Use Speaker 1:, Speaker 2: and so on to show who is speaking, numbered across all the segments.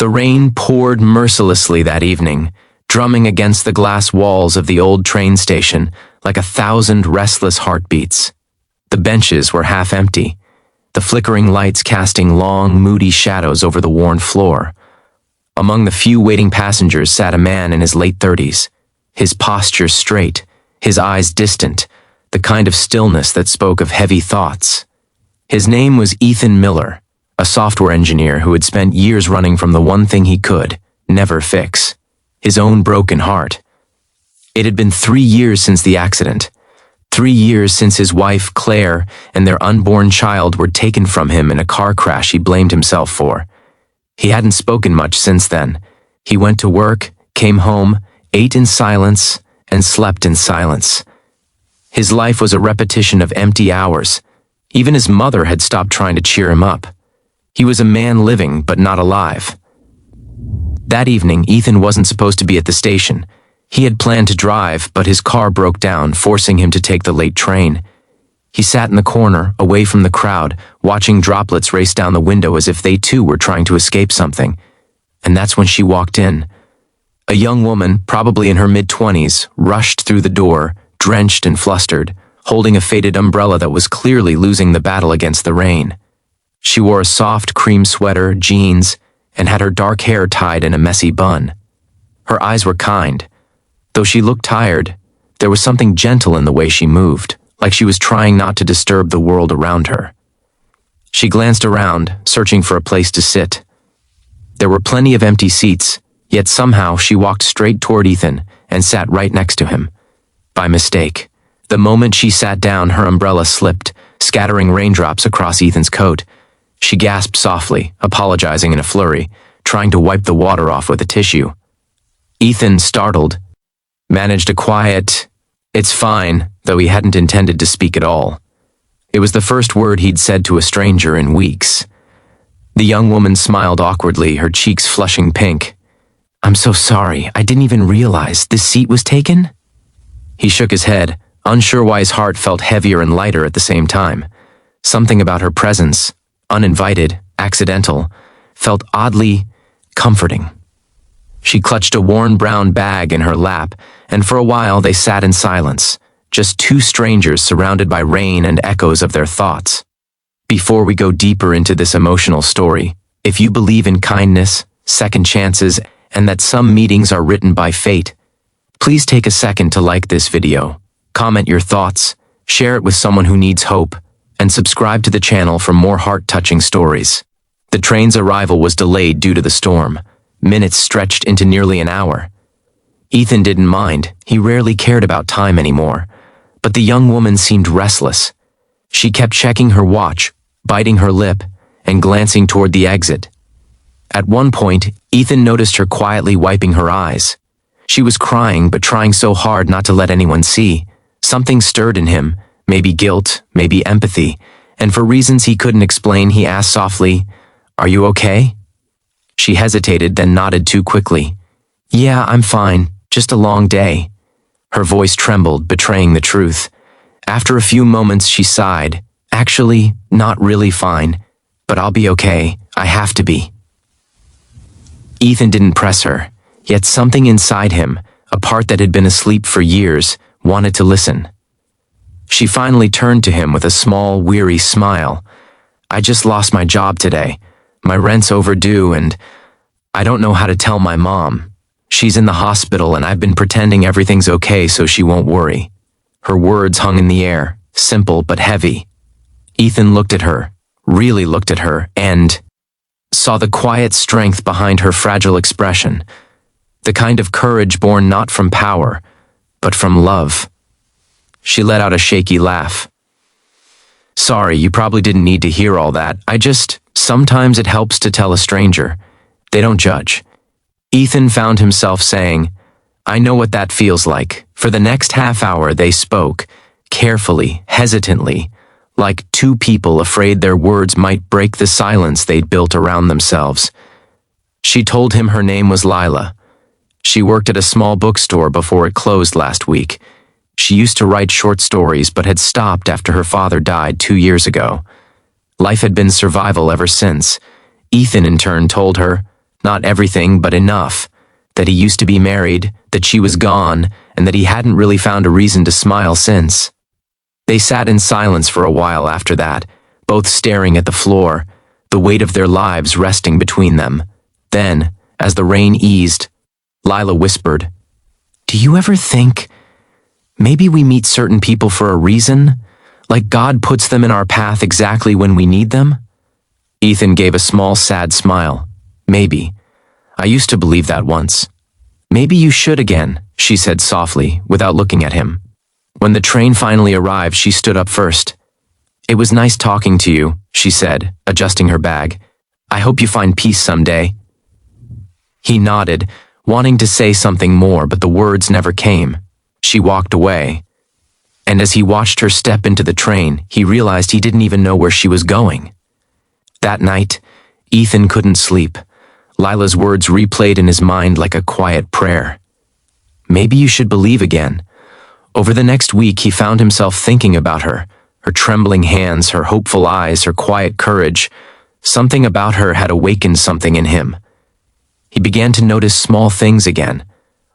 Speaker 1: The rain poured mercilessly that evening, drumming against the glass walls of the old train station like 1,000 restless heartbeats. The benches were half empty, the flickering lights casting long, moody shadows over the worn floor. Among the few waiting passengers sat a man in his late 30s, his posture straight, his eyes distant, the kind of stillness that spoke of heavy thoughts. His name was Ethan Miller, a software engineer who had spent years running from the one thing he could never fix, his own broken heart. It had been 3 years since the accident, 3 years since his wife, Claire, and their unborn child were taken from him in a car crash he blamed himself for. He hadn't spoken much since then. He went to work, came home, ate in silence, and slept in silence. His life was a repetition of empty hours. Even his mother had stopped trying to cheer him up. He was a man living, but not alive. That evening, Ethan wasn't supposed to be at the station. He had planned to drive, but his car broke down, forcing him to take the late train. He sat in the corner, away from the crowd, watching droplets race down the window as if they too were trying to escape something. And that's when she walked in. A young woman, probably in her mid-20s, rushed through the door, drenched and flustered, holding a faded umbrella that was clearly losing the battle against the rain. She wore a soft cream sweater, jeans, and had her dark hair tied in a messy bun. Her eyes were kind. Though she looked tired, there was something gentle in the way she moved, like she was trying not to disturb the world around her. She glanced around, searching for a place to sit. There were plenty of empty seats, yet somehow she walked straight toward Ethan and sat right next to him. By mistake. The moment she sat down, her umbrella slipped, scattering raindrops across Ethan's coat. She gasped softly, apologizing in a flurry, trying to wipe the water off with a tissue. Ethan, startled, managed a quiet, "It's fine," though he hadn't intended to speak at all. It was the first word he'd said to a stranger in weeks. The young woman smiled awkwardly, her cheeks flushing pink. "I'm so sorry, I didn't even realize this seat was taken?" He shook his head, unsure why his heart felt heavier and lighter at the same time. Something about her presence, uninvited, accidental, felt oddly comforting. She clutched a worn brown bag in her lap, and for a while they sat in silence, just two strangers surrounded by rain and echoes of their thoughts. Before we go deeper into this emotional story, if you believe in kindness, second chances, and that some meetings are written by fate, please take a second to like this video, comment your thoughts, share it with someone who needs hope, and subscribe to the channel for more heart-touching stories. The train's arrival was delayed due to the storm. Minutes stretched into nearly an hour. Ethan didn't mind. He rarely cared about time anymore. But the young woman seemed restless. She kept checking her watch, biting her lip, and glancing toward the exit. At one point, Ethan noticed her quietly wiping her eyes. She was crying, but trying so hard not to let anyone see. Something stirred in him, maybe guilt, maybe empathy, and for reasons he couldn't explain, he asked softly, "Are you okay?" She hesitated, then nodded too quickly. "Yeah, I'm fine. Just a long day." Her voice trembled, betraying the truth. After a few moments, she sighed. "Actually, not really fine, but I'll be okay. I have to be." Ethan didn't press her, yet something inside him, a part that had been asleep for years, wanted to listen. She finally turned to him with a small, weary smile. "I just lost my job today. My rent's overdue and I don't know how to tell my mom. She's in the hospital and I've been pretending everything's okay so she won't worry." Her words hung in the air, simple but heavy. Ethan looked at her, really looked at her, and saw the quiet strength behind her fragile expression, the kind of courage born not from power, but from love. She let out a shaky laugh. "Sorry, you probably didn't need to hear all that. Sometimes it helps to tell a stranger. They don't judge." Ethan found himself saying, "I know what that feels like." For the next half hour they spoke, carefully, hesitantly, like two people afraid their words might break the silence they'd built around themselves. She told him her name was Lila. She worked at a small bookstore before it closed last week. She used to write short stories but had stopped after her father died 2 years ago. Life had been survival ever since. Ethan, in turn, told her, Not everything, but enough. That he used to be married, that she was gone, and that he hadn't really found a reason to smile since. They sat in silence for a while after that, both staring at the floor, the weight of their lives resting between them. Then, as the rain eased, Lila whispered, "Do you ever think maybe we meet certain people for a reason? Like God puts them in our path exactly when we need them?" Ethan gave a small, sad smile. "Maybe. I used to believe that once." "Maybe you should again," she said softly, without looking at him. When the train finally arrived, she stood up first. "It was nice talking to you," she said, adjusting her bag. "I hope you find peace someday." He nodded, wanting to say something more, but the words never came. She walked away. And as he watched her step into the train, he realized he didn't even know where she was going. That night, Ethan couldn't sleep. Lila's words replayed in his mind like a quiet prayer. Maybe you should believe again. Over the next week, he found himself thinking about her, her trembling hands, her hopeful eyes, her quiet courage. Something about her had awakened something in him. He began to notice small things again.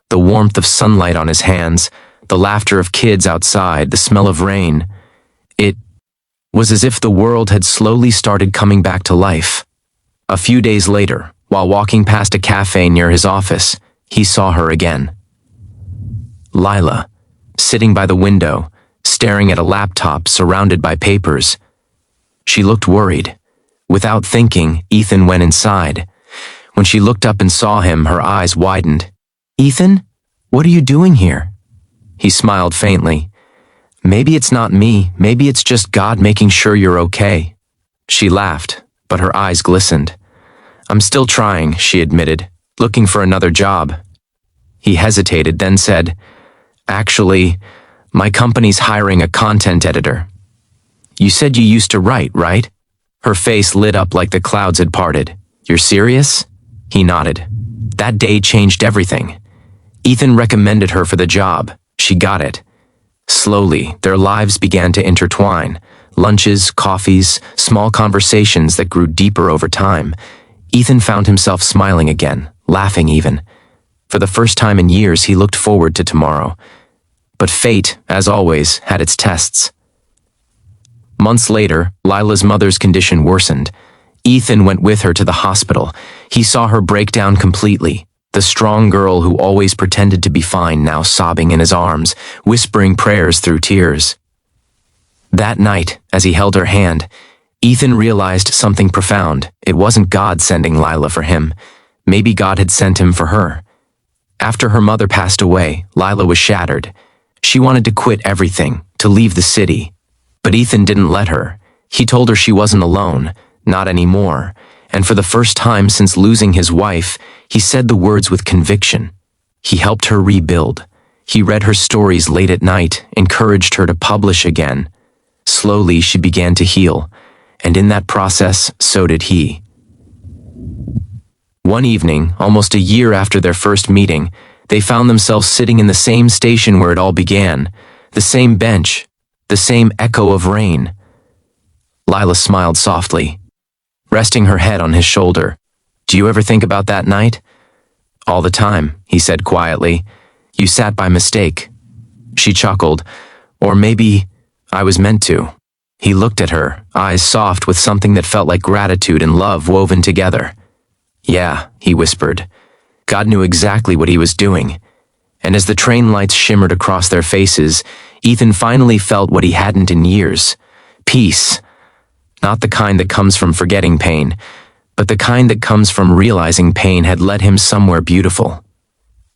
Speaker 1: The warmth of sunlight on his hands, the laughter of kids outside, the smell of rain. It was as if the world had slowly started coming back to life. A few days later, while walking past a cafe near his office, he saw her again. Lila, sitting by the window, staring at a laptop surrounded by papers. She looked worried. Without thinking, Ethan went inside. When she looked up and saw him, her eyes widened. "Ethan, what are you doing here?" He smiled faintly. "Maybe it's not me. Maybe it's just God making sure you're okay." She laughed, but her eyes glistened. "I'm still trying," she admitted, "looking for another job." He hesitated, then said, "Actually, my company's hiring a content editor." "You said you used to write, right?" Her face lit up like the clouds had parted. "You're serious?" He nodded. That day changed everything. Ethan recommended her for the job. She got it. Slowly, their lives began to intertwine. Lunches, coffees, small conversations that grew deeper over time. Ethan found himself smiling again, laughing even. For the first time in years, he looked forward to tomorrow. But fate, as always, had its tests. Months later, Lila's mother's condition worsened. Ethan went with her to the hospital. He saw her break down completely. The strong girl who always pretended to be fine now sobbing in his arms, whispering prayers through tears. That night, as he held her hand, Ethan realized something profound. It wasn't God sending Lila for him. Maybe God had sent him for her. After her mother passed away, Lila was shattered. She wanted to quit everything, to leave the city. But Ethan didn't let her. He told her she wasn't alone, not anymore. And for the first time since losing his wife, he said the words with conviction. He helped her rebuild. He read her stories late at night, encouraged her to publish again. Slowly, she began to heal. And in that process, so did he. One evening, almost a year after their first meeting, they found themselves sitting in the same station where it all began, the same bench, the same echo of rain. Lila smiled softly, resting her head on his shoulder. "Do you ever think about that night?" "All the time," he said quietly. "You sat by mistake." She chuckled. "Or maybe I was meant to." He looked at her, eyes soft with something that felt like gratitude and love woven together. "Yeah," he whispered. God knew exactly what he was doing. And as the train lights shimmered across their faces, Ethan finally felt what he hadn't in years. Peace. Not the kind that comes from forgetting pain, but the kind that comes from realizing pain had led him somewhere beautiful.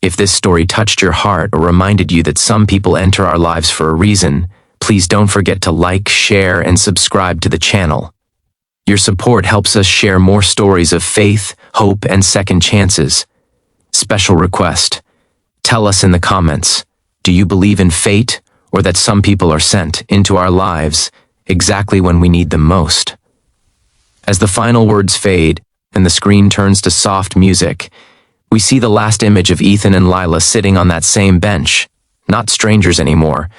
Speaker 1: If this story touched your heart or reminded you that some people enter our lives for a reason, please don't forget to like, share, and subscribe to the channel. Your support helps us share more stories of faith, hope, and second chances. Special request. Tell us in the comments, do you believe in fate or that some people are sent into our lives exactly when we need them most? As the final words fade and the screen turns to soft music, we see the last image of Ethan and Lila sitting on that same bench, not strangers anymore,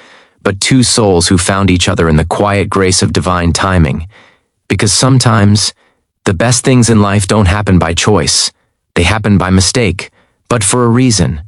Speaker 1: but two souls who found each other in the quiet grace of divine timing. Because sometimes, the best things in life don't happen by choice. They happened by mistake, but for a reason.